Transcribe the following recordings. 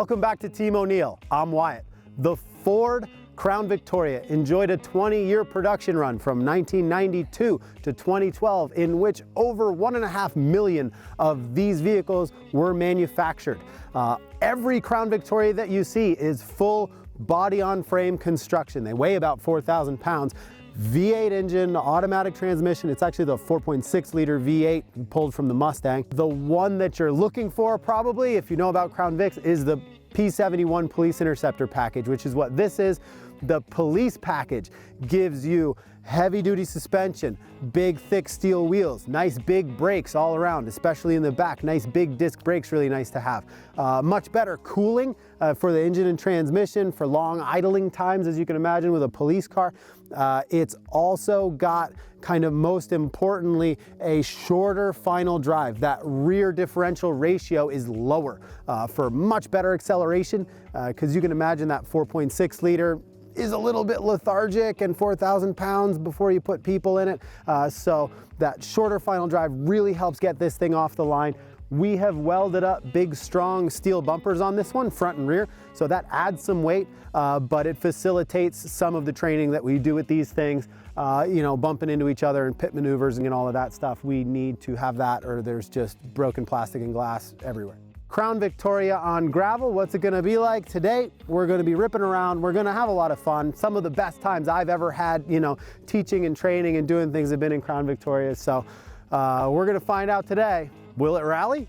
Welcome back to Team O'Neill. I'm Wyatt. The Ford Crown Victoria enjoyed a 20-year production run from 1992 to 2012 in which over 1.5 million of these vehicles were manufactured. Every Crown Victoria that you see is full body-on-frame construction. They weigh about 4,000 pounds. V8 engine, automatic transmission. It's actually the 4.6 liter V8 pulled from the Mustang. The one that you're looking for probably, if you know about Crown Vics, is the P71 Police Interceptor package, which is what this is. The police package gives you heavy-duty suspension, big thick steel wheels, nice big brakes all around, especially in the back. Nice big disc brakes, really nice to have. Much better cooling for the engine and transmission for long idling times, as you can imagine with a police car. It's also got, kind of most importantly, a shorter final drive. That rear differential ratio is lower for much better acceleration, because you can imagine that 4.6 liter is a little bit lethargic and 4,000 pounds before you put people in it. So that shorter final drive really helps get this thing off the line. We have welded up big, strong steel bumpers on this one, front and rear, so that adds some weight, but it facilitates some of the training that we do with these things, you know, bumping into each other and pit maneuvers and all of that stuff. We need to have that, or there's just broken plastic and glass everywhere. Crown Victoria on gravel, what's it gonna be like today? We're gonna be ripping around, we're gonna have a lot of fun. Some of the best times I've ever had, you know, teaching and training and doing things have been in Crown Victoria, so we're gonna find out today. Will it rally?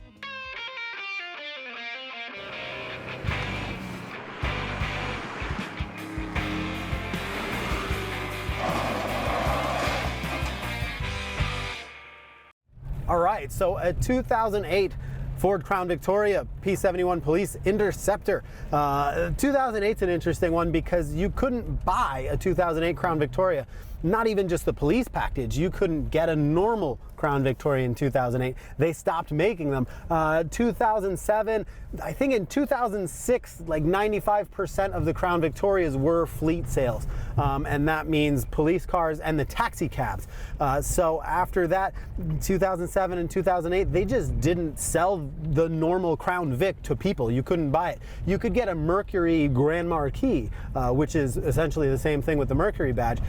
All right, so a 2008 Ford Crown Victoria P71 Police Interceptor. 2008's an interesting one because you couldn't buy a 2008 Crown Victoria, not even just the police package. You couldn't get a normal Crown Victoria in 2008. They stopped making them. 2007, I think in 2006, like 95% of the Crown Victorias were fleet sales. And that means police cars and the taxi cabs. So after that, 2007 and 2008, they just didn't sell the normal Crown Vic to people. You couldn't buy it. You could get a Mercury Grand Marquis, which is essentially the same thing with the Mercury badge,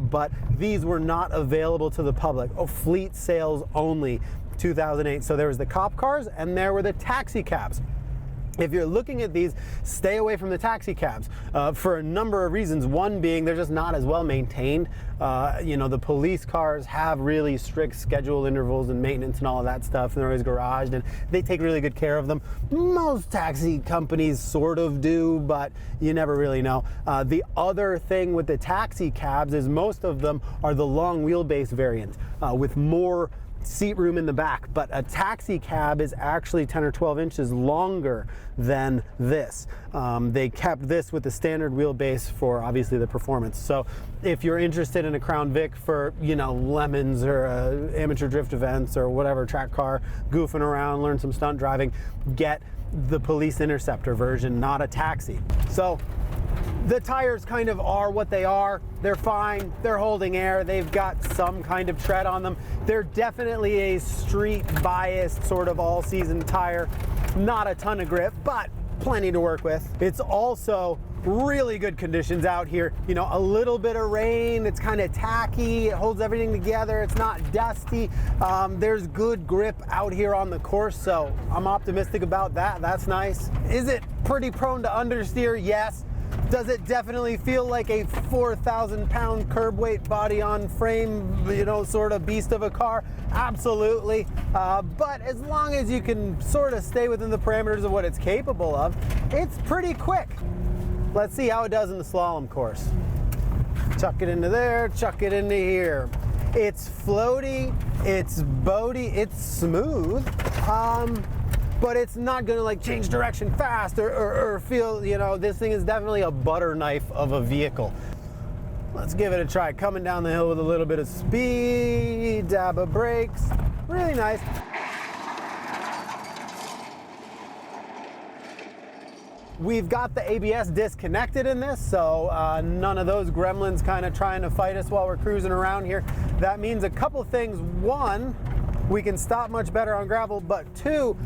but these were not available to the public. Fleet sales only, 2008. So there was the cop cars and there were the taxi cabs. If you're looking at these, stay away from the taxi cabs for a number of reasons. One being they're just not as well maintained. You know, the police cars have really strict schedule intervals and maintenance and all of that stuff, and they're always garaged, and they take really good care of them. Most taxi companies sort of do, but you never really know. The other thing with the taxi cabs is most of them are the long wheelbase variant with more seat room in the back, but a taxi cab is actually 10 or 12 inches longer than this. They kept this with the standard wheelbase for obviously the performance. So if you're interested in a Crown Vic for, you know, lemons or amateur drift events or whatever, track car, goofing around, learn some stunt driving, get the Police Interceptor version, not a taxi. So the tires kind of are what they are. They're fine, they're holding air, they've got some kind of tread on them. They're definitely a street biased sort of all-season tire. Not a ton of grip, but plenty to work with. It's also really good conditions out here. You know, a little bit of rain, it's kind of tacky, it holds everything together, it's not dusty. There's good grip out here on the course, so I'm optimistic about that. That's nice. Is it pretty prone to understeer? Yes. Does it definitely feel like a 4,000 pound curb weight body on frame, you know, sort of beast of a car? Absolutely. But as long as you can sort of stay within the parameters of what it's capable of, it's pretty quick. Let's see how it does in the slalom course. Chuck it into there, chuck it into here. It's floaty, it's boaty, it's smooth. But it's not gonna like change direction fast or feel, you know, this thing is definitely a butter knife of a vehicle. Let's give it a try. Coming down the hill with a little bit of speed, dab of brakes, really nice. We've got the ABS disconnected in this, so none of those gremlins kind of trying to fight us while we're cruising around here. That means a couple things. One, we can stop much better on gravel, but two,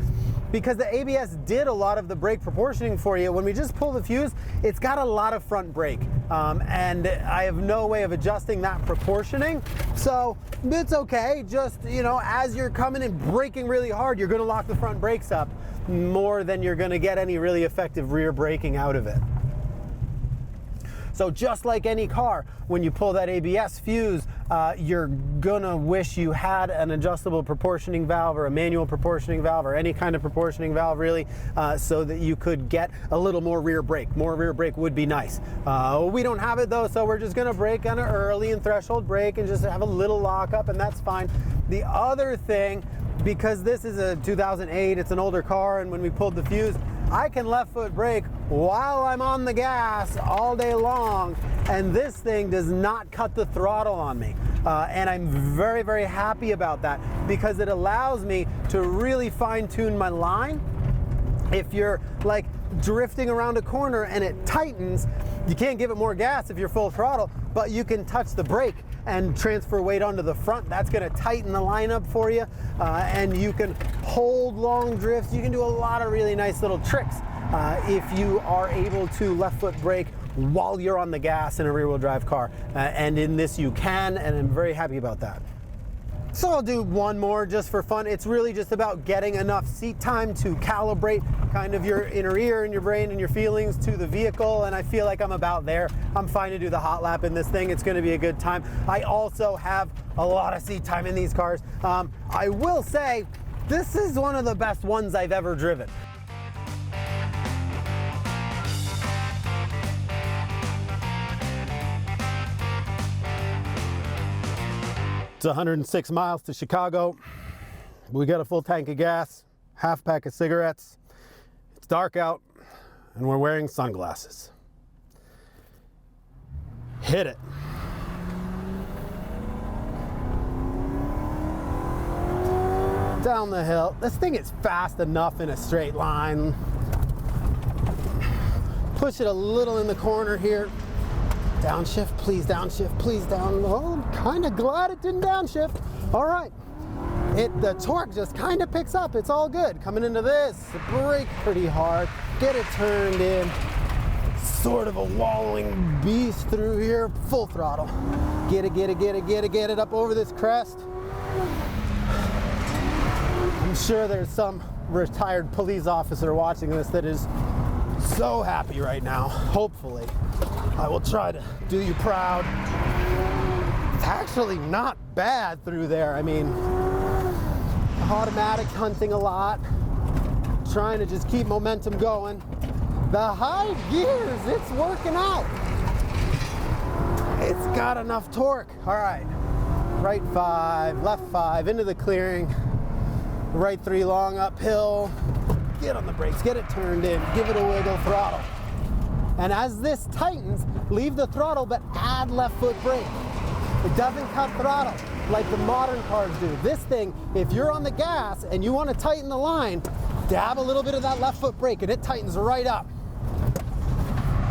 because the ABS did a lot of the brake proportioning for you. When we just pull the fuse, it's got a lot of front brake, and I have no way of adjusting that proportioning, so it's okay. Just, you know, as you're coming and braking really hard, you're going to lock the front brakes up more than you're going to get any really effective rear braking out of it. So just like any car, when you pull that ABS fuse, you're gonna wish you had an adjustable proportioning valve or a manual proportioning valve or any kind of proportioning valve really, so that you could get a little more rear brake. More rear brake would be nice. We don't have it though, so we're just gonna brake kind of early and threshold brake and just have a little lockup, and that's fine. The other thing, because this is a 2008, it's an older car, and when we pulled the fuse, I can left foot brake while I'm on the gas all day long, and this thing does not cut the throttle on me. And I'm very, very happy about that, because it allows me to really fine tune my line. If you're like drifting around a corner and it tightens, you can't give it more gas if you're full throttle, but you can touch the brake and transfer weight onto the front. That's going to tighten the lineup for you, and you can hold long drifts. You can do a lot of really nice little tricks if you are able to left foot brake while you're on the gas in a rear wheel drive car, and in this you can, and I'm very happy about that. So I'll do one more just for fun. It's really just about getting enough seat time to calibrate kind of your inner ear and your brain and your feelings to the vehicle, and I feel like I'm about there. I'm fine to do the hot lap in this thing. It's going to be a good time. I also have a lot of seat time in these cars. I will say this is one of the best ones I've ever driven. It's 106 miles to Chicago. We got a full tank of gas, half pack of cigarettes. It's dark out, and we're wearing sunglasses. Hit it. Down the hill. This thing is fast enough in a straight line. Push it a little in the corner here. Downshift, please downshift, please down. Oh, I'm kind of glad it didn't downshift. All right, the torque just kind of picks up. It's all good. Coming into this, brake pretty hard, get it turned in. Sort of a wallowing beast through here, full throttle. Get it up over this crest. I'm sure there's some retired police officer watching this that is so happy right now. Hopefully. I will try to do you proud. It's actually not bad through there. I mean, automatic hunting a lot, trying to just keep momentum going. The high gears, it's working out. It's got enough torque. All right, right 5, left 5, into the clearing, right 3 long uphill. Get on the brakes, get it turned in, give it a wiggle, throttle. And as this tightens, leave the throttle, but add left foot brake. It doesn't cut throttle like the modern cars do. This thing, if you're on the gas and you want to tighten the line, dab a little bit of that left foot brake and it tightens right up.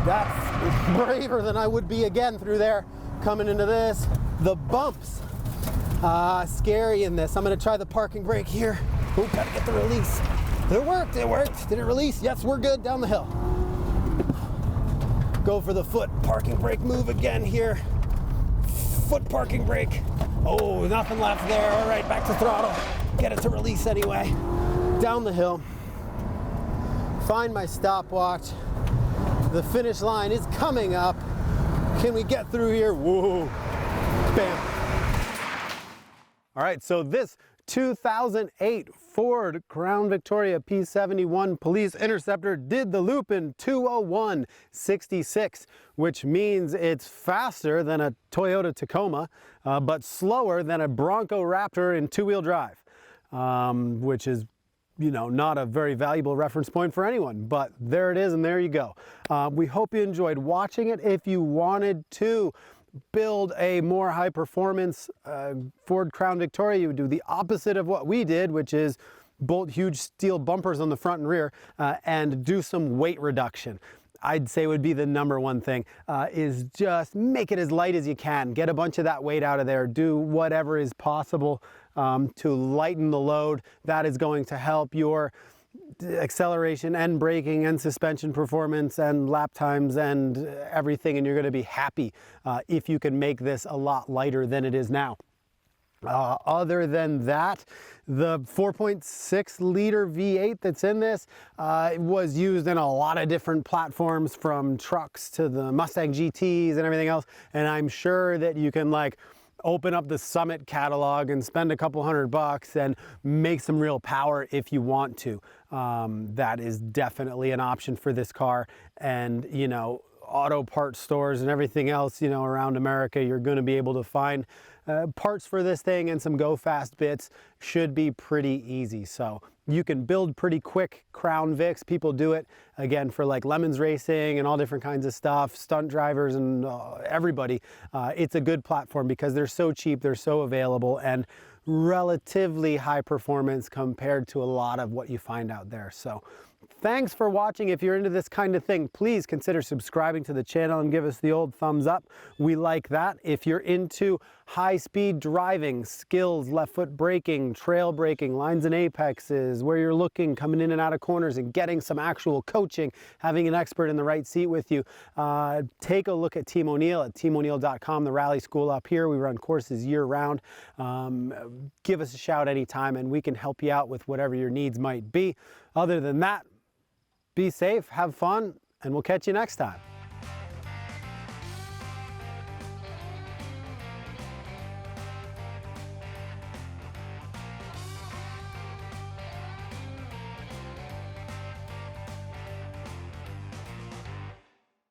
That's braver than I would be again through there coming into this. The bumps, scary in this. I'm going to try the parking brake here. Oh, gotta get the release. It worked. Did it release? Yes, we're good down the hill. Go for the foot parking brake move again here. Foot parking brake. Oh, nothing left there. All right, back to throttle. Get it to release anyway. Down the hill. Find my stopwatch. The finish line is coming up. Can we get through here? Whoa. Bam. All right, so this 2008 Ford Crown Victoria P71 Police Interceptor did the loop in 2:01:66, which means it's faster than a Toyota Tacoma, but slower than a Bronco Raptor in 2-wheel drive, which is, you know, not a very valuable reference point for anyone, but there it is, and there you go. We hope you enjoyed watching it. If you wanted to build a more high performance Ford Crown Victoria, you would do the opposite of what we did, which is bolt huge steel bumpers on the front and rear and do some weight reduction. I'd say would be the #1 thing, is just make it as light as you can. Get a bunch of that weight out of there. Do whatever is possible to lighten the load. That is going to help your acceleration and braking and suspension performance and lap times and everything, and you're going to be happy if you can make this a lot lighter than it is now. Other than that, the 4.6 liter V8 that's in this was used in a lot of different platforms, from trucks to the Mustang GTs and everything else, and I'm sure that you can like open up the Summit catalog and spend a couple $100 and make some real power if you want to. That is definitely an option for this car. And you know, auto parts stores and everything else, you know, around America, you're going to be able to find parts for this thing, and some go fast bits should be pretty easy. So you can build pretty quick Crown Vics. People do it again for like Lemons Racing and all different kinds of stuff, stunt drivers and everybody. It's a good platform because they're so cheap, they're so available, and relatively high performance compared to a lot of what you find out there. So thanks for watching. If you're into this kind of thing, please consider subscribing to the channel and give us the old thumbs up. We like that. If you're into high-speed driving, skills, left foot braking, trail braking, lines and apexes, where you're looking, coming in and out of corners and getting some actual coaching, having an expert in the right seat with you, take a look at Team O'Neill at teamo'neill.com, the rally school up here. We run courses year-round. Give us a shout anytime and we can help you out with whatever your needs might be. Other than that, be safe, have fun, and we'll catch you next time.